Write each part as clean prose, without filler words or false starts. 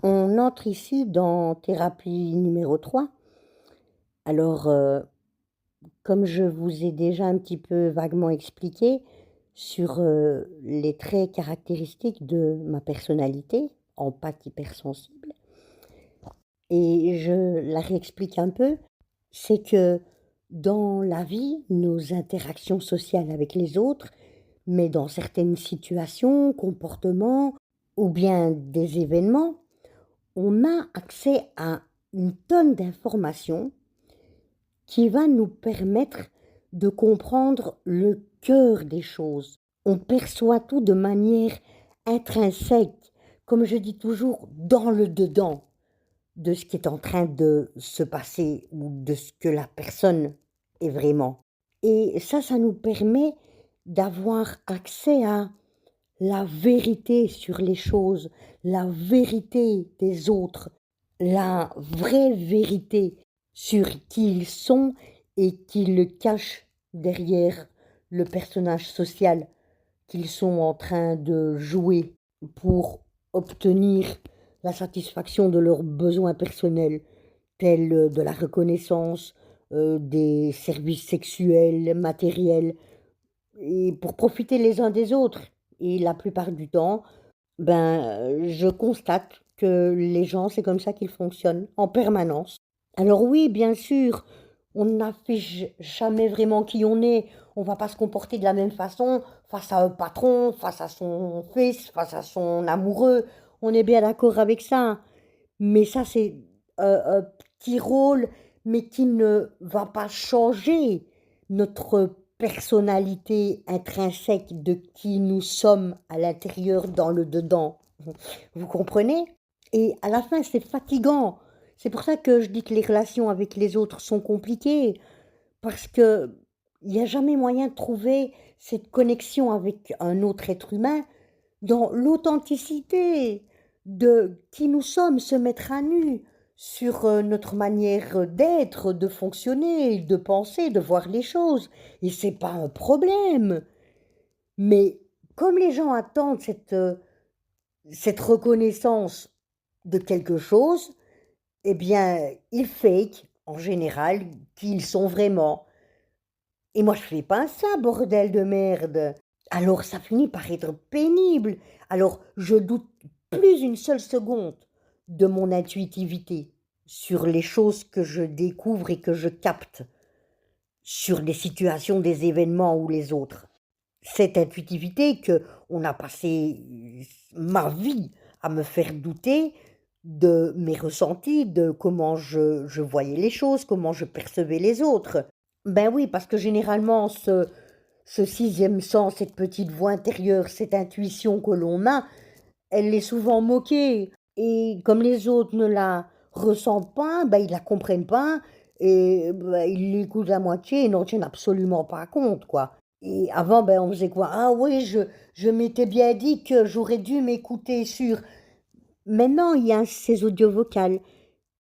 On entre ici dans thérapie numéro 3. Alors, comme je vous ai déjà un petit peu vaguement expliqué sur, les traits caractéristiques de ma personnalité, en pâte hypersensible, et je la réexplique un peu, c'est que dans la vie, nos interactions sociales avec les autres, mais dans certaines situations, comportements ou bien des événements, on a accès à une tonne d'informations qui va nous permettre de comprendre le cœur des choses. On perçoit tout de manière intrinsèque, comme je dis toujours, dans le dedans de ce qui est en train de se passer ou de ce que la personne est vraiment. Et ça nous permet d'avoir accès à la vérité sur les choses, la vérité des autres, la vraie vérité sur qui ils sont et qu'ils cachent derrière le personnage social qu'ils sont en train de jouer pour obtenir la satisfaction de leurs besoins personnels, tels de la reconnaissance, des services sexuels, matériels, et pour profiter les uns des autres. Et la plupart du temps, je constate que les gens, c'est comme ça qu'ils fonctionnent en permanence. Alors oui, bien sûr, on n'affiche jamais vraiment qui on est. On va pas se comporter de la même façon face à un patron, face à son fils, face à son amoureux. On est bien d'accord avec ça. Mais ça, c'est un petit rôle, mais qui ne va pas changer notre personnalité intrinsèque de qui nous sommes à l'intérieur, dans le dedans. Vous comprenez? Et à la fin, c'est fatigant. C'est pour ça que je dis que les relations avec les autres sont compliquées, parce qu'il y a jamais moyen de trouver cette connexion avec un autre être humain dans l'authenticité de qui nous sommes, se mettre à nu sur, notre manière d'être, de fonctionner, de penser, de voir les choses, et c'est pas un problème. Mais comme les gens attendent cette reconnaissance de quelque chose, eh bien, ils fake, en général, qui ils sont vraiment. Et moi, je fais pas ça, bordel de merde. Alors ça finit par être pénible. Alors je doute plus une seule seconde de mon intuitivité sur les choses que je découvre et que je capte, sur les situations, des événements ou les autres. Cette intuitivité que on a passé ma vie à me faire douter de mes ressentis, de comment je voyais les choses, comment je percevais les autres. Ben oui, parce que généralement ce sixième sens, cette petite voix intérieure, cette intuition que l'on a, elle est souvent moquée. Et comme les autres ne la ressentent pas, ben, ils la comprennent pas et ben, ils l'écoutent à moitié et n'en tiennent absolument pas compte, quoi. Et avant, ben, on faisait quoi? Ah oui, je m'étais bien dit que j'aurais dû m'écouter sur. Maintenant, il y a ces audios vocales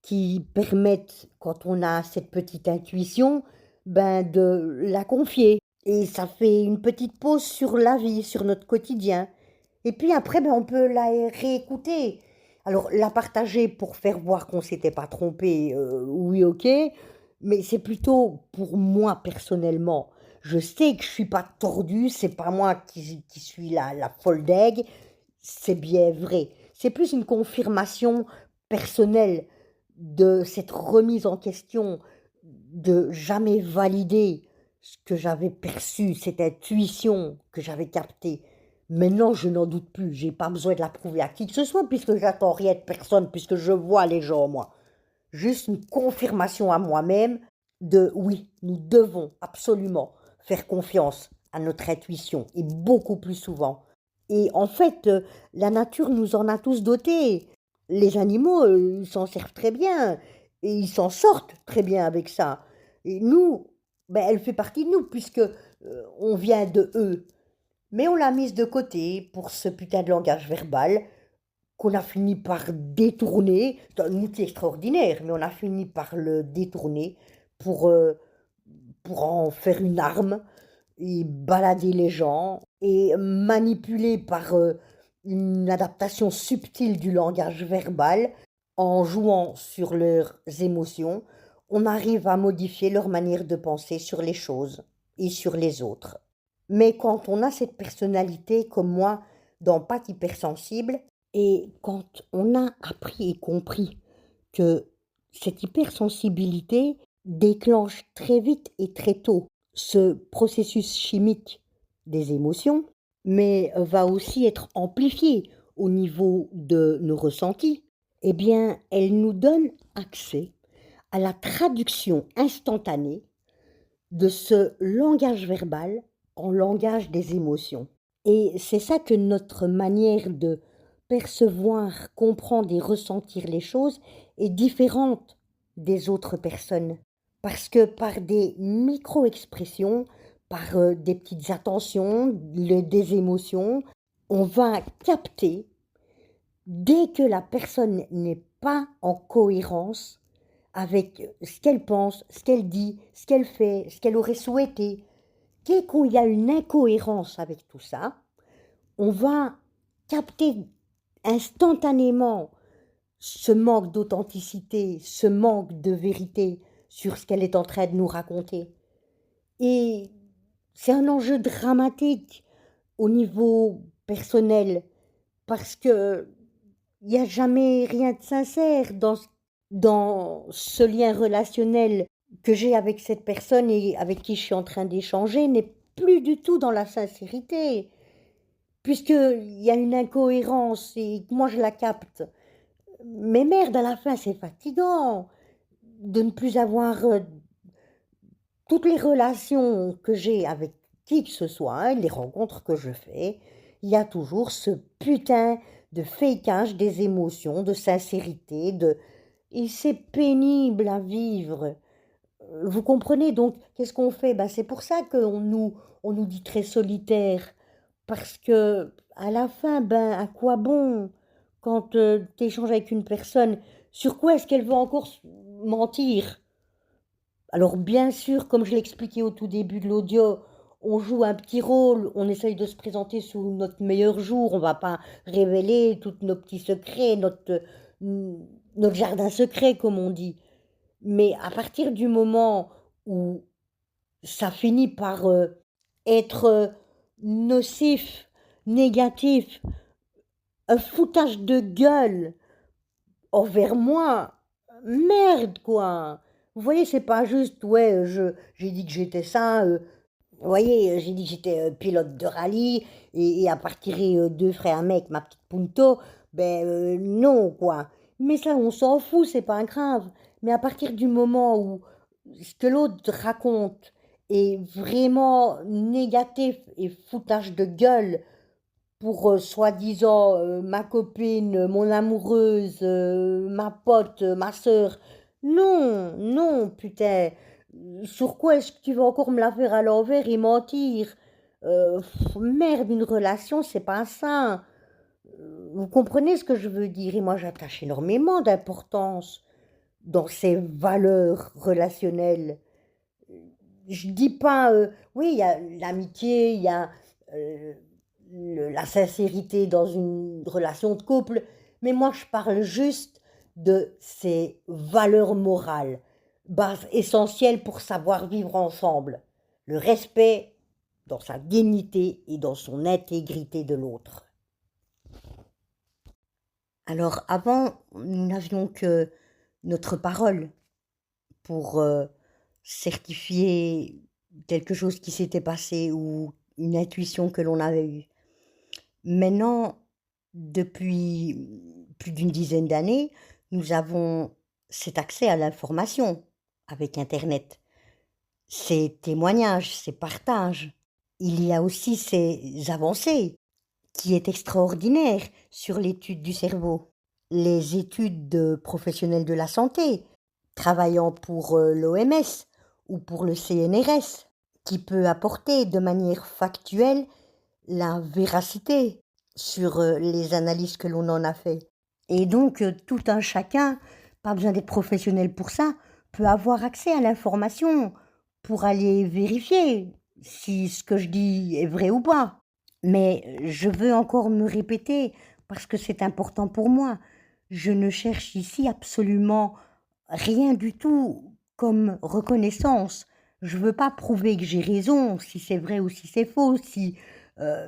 qui permettent, quand on a cette petite intuition, ben, de la confier. Et ça fait une petite pause sur la vie, sur notre quotidien. Et puis après, ben, on peut la réécouter. Alors, la partager pour faire voir qu'on s'était pas trompé, oui, ok, mais c'est plutôt pour moi personnellement. Je sais que je suis pas tordue, c'est pas moi qui suis la folle d'aigle, c'est bien vrai. C'est plus une confirmation personnelle de cette remise en question, de jamais valider ce que j'avais perçu, cette intuition que j'avais captée. Maintenant, je n'en doute plus, j'ai pas besoin de la prouver à qui que ce soit puisque j'attends rien de personne, puisque je vois les gens, moi. Juste une confirmation à moi-même de oui, nous devons absolument faire confiance à notre intuition et beaucoup plus souvent. Et en fait, la nature nous en a tous dotés. Les animaux, ils s'en servent très bien et ils s'en sortent très bien avec ça. Et nous, ben, elle fait partie de nous puisque on vient de eux. Mais on l'a mise de côté pour ce putain de langage verbal qu'on a fini par détourner. C'est un outil extraordinaire, mais on a fini par le détourner pour, euh, pour en faire une arme et balader les gens et manipuler par une adaptation subtile du langage verbal, en jouant sur leurs émotions, on arrive à modifier leur manière de penser sur les choses et sur les autres. Mais quand on a cette personnalité comme moi, d'empathe hypersensible, et quand on a appris et compris que cette hypersensibilité déclenche très vite et très tôt ce processus chimique des émotions, mais va aussi être amplifié au niveau de nos ressentis, eh bien, elle nous donne accès à la traduction instantanée de ce langage verbal en langage des émotions. Et c'est ça que notre manière de percevoir, comprendre et ressentir les choses est différente des autres personnes. Parce que par des micro-expressions, par des petites attentions, des émotions, on va capter, dès que la personne n'est pas en cohérence avec ce qu'elle pense, ce qu'elle dit, ce qu'elle fait, ce qu'elle aurait souhaité, dès qu'il y a une incohérence avec tout ça, on va capter instantanément ce manque d'authenticité, ce manque de vérité sur ce qu'elle est en train de nous raconter. Et c'est un enjeu dramatique au niveau personnel parce que il n'y a jamais rien de sincère dans ce lien relationnel que j'ai avec cette personne et avec qui je suis en train d'échanger n'est plus du tout dans la sincérité, puisqu'il y a une incohérence et que moi je la capte. Mais merde, à la fin, c'est fatigant de ne plus avoir toutes les relations que j'ai avec qui que ce soit, hein, les rencontres que je fais, il y a toujours ce putain de fakeage des émotions, de sincérité, et c'est pénible à vivre. Vous comprenez donc qu'est-ce qu'on fait? Ben, c'est pour ça on nous dit très solitaire, parce que à la fin, ben à quoi bon quand tu échanges avec une personne, sur quoi est-ce qu'elle va encore mentir? Alors bien sûr, comme je l'ai expliqué au tout début de l'audio, on joue un petit rôle, on essaye de se présenter sous notre meilleur jour, on va pas révéler tous nos petits secrets, notre jardin secret comme on dit. Mais à partir du moment où ça finit par, être, nocif, négatif, un foutage de gueule envers moi, merde quoi! Vous voyez, c'est pas juste: «Ouais, je j'ai dit que j'étais ça, vous voyez, j'ai dit que j'étais, pilote de rallye et à partir de frère mec, ma petite Punto, ben, non quoi. Mais ça, on s'en fout, c'est pas grave. Mais à partir du moment où ce que l'autre raconte est vraiment négatif et foutage de gueule pour, soi-disant, ma copine, mon amoureuse, ma pote, ma sœur. Non, non, putain, sur quoi est-ce que tu veux encore me la faire à l'envers et mentir? Merde, une relation, c'est pas ça. Vous comprenez ce que je veux dire? Et moi, j'attache énormément d'importance dans ces valeurs relationnelles. Je dis pas, oui, il y a l'amitié, il y a, heu, la sincérité dans une relation de couple, mais moi je parle juste de ces valeurs morales, base essentielle pour savoir vivre ensemble. Le respect dans sa dignité et dans son intégrité de l'autre. Alors avant, nous n'avions que notre parole pour, certifier quelque chose qui s'était passé ou une intuition que l'on avait eue. Maintenant, depuis plus d'une dizaine d'années, nous avons cet accès à l'information avec internet, ces témoignages, ces partages. Il y a aussi ces avancées qui est extraordinaire sur l'étude du cerveau. Les études de professionnels de la santé travaillant pour l'OMS ou pour le CNRS, qui peut apporter de manière factuelle la véracité sur les analyses que l'on en a fait. Et donc, tout un chacun, pas besoin d'être professionnel pour ça, peut avoir accès à l'information pour aller vérifier si ce que je dis est vrai ou pas. Mais je veux encore me répéter, parce que c'est important pour moi. Je ne cherche ici absolument rien du tout comme reconnaissance. Je veux pas prouver que j'ai raison, si c'est vrai ou si c'est faux, si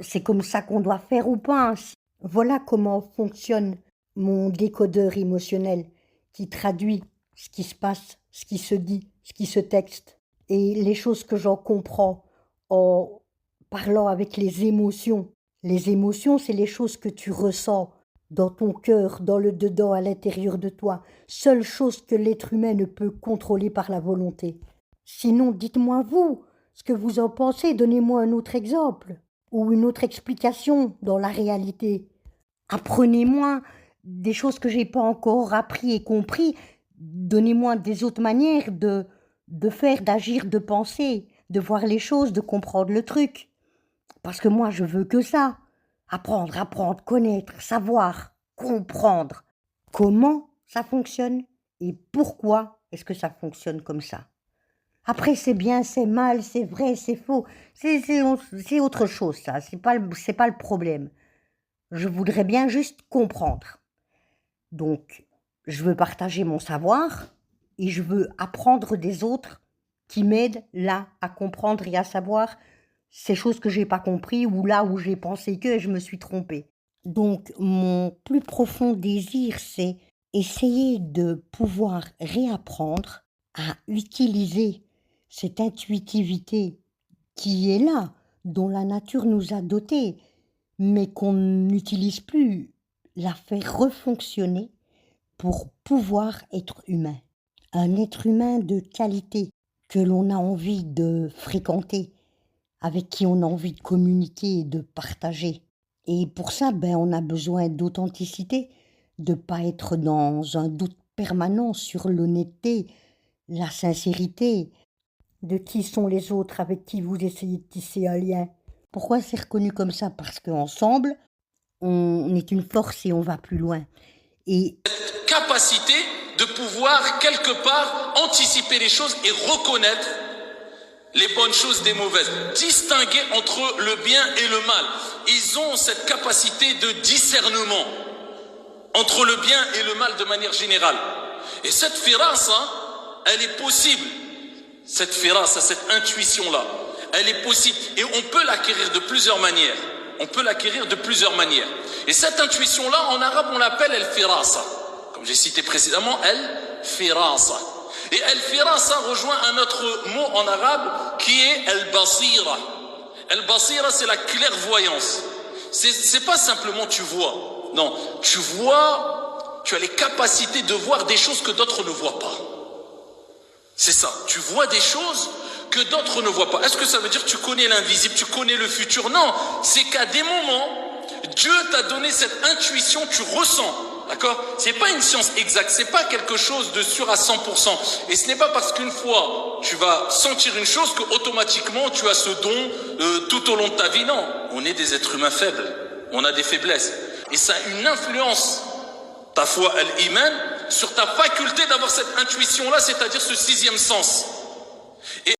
c'est comme ça qu'on doit faire ou pas. Voilà comment fonctionne mon décodeur émotionnel qui traduit ce qui se passe, ce qui se dit, ce qui se texte. Et les choses que j'en comprends en parlant avec les émotions. Les émotions, c'est les choses que tu ressens dans ton cœur, dans le dedans, à l'intérieur de toi. Seule chose que l'être humain ne peut contrôler par la volonté. Sinon, dites-moi vous ce que vous en pensez, donnez-moi un autre exemple ou une autre explication dans la réalité. Apprenez-moi des choses que j'ai pas encore appris et compris. Donnez-moi des autres manières de faire, d'agir, de penser, de voir les choses, de comprendre le truc. Parce que moi, je veux que ça. Apprendre, connaître, savoir, comprendre comment ça fonctionne et pourquoi est-ce que ça fonctionne comme ça. Après, c'est bien, c'est mal, c'est vrai, c'est faux. C'est autre chose, ça. C'est pas le problème. Je voudrais bien juste comprendre. Donc, je veux partager mon savoir et je veux apprendre des autres qui m'aident là à comprendre et à savoir ces choses que j'ai pas compris ou là où j'ai pensé que je me suis trompée. Donc, mon plus profond désir, c'est essayer de pouvoir réapprendre à utiliser cette intuitivité qui est là, dont la nature nous a dotés, mais qu'on n'utilise plus, la faire refonctionner pour pouvoir être humain. Un être humain de qualité que l'on a envie de fréquenter, avec qui on a envie de communiquer et de partager. Et pour ça, on a besoin d'authenticité, de ne pas être dans un doute permanent sur l'honnêteté, la sincérité, de qui sont les autres avec qui vous essayez de tisser un lien. Pourquoi c'est reconnu comme ça? Parce qu'ensemble, on est une force et on va plus loin. Et cette capacité de pouvoir quelque part anticiper les choses et reconnaître les bonnes choses des mauvaises, distinguer entre le bien et le mal. Ils ont cette capacité de discernement entre le bien et le mal de manière générale. Et cette firasa, elle est possible. Cette firasa, cette intuition-là, elle est possible. Et on peut l'acquérir de plusieurs manières. On peut l'acquérir de plusieurs manières. Et cette intuition-là, en arabe, on l'appelle el-firasa. Comme j'ai cité précédemment, el-firasa. Et el-firasa rejoint un autre mot en arabe qui est el-basira. El-basira, c'est la clairvoyance. C'est pas simplement tu vois. Non, tu vois, tu as les capacités de voir des choses que d'autres ne voient pas. C'est ça, tu vois des choses que d'autres ne voient pas. Est-ce que ça veut dire que tu connais l'invisible, tu connais le futur? Non, c'est qu'à des moments, Dieu t'a donné cette intuition, tu ressens. D'accord? C'est pas une science exacte, c'est pas quelque chose de sûr à 100%. Et ce n'est pas parce qu'une fois tu vas sentir une chose que automatiquement tu as ce don tout au long de ta vie. Non, on est des êtres humains faibles, on a des faiblesses. Et ça a une influence, ta foi al-iman, sur ta faculté d'avoir cette intuition-là, c'est-à-dire ce sixième sens. Et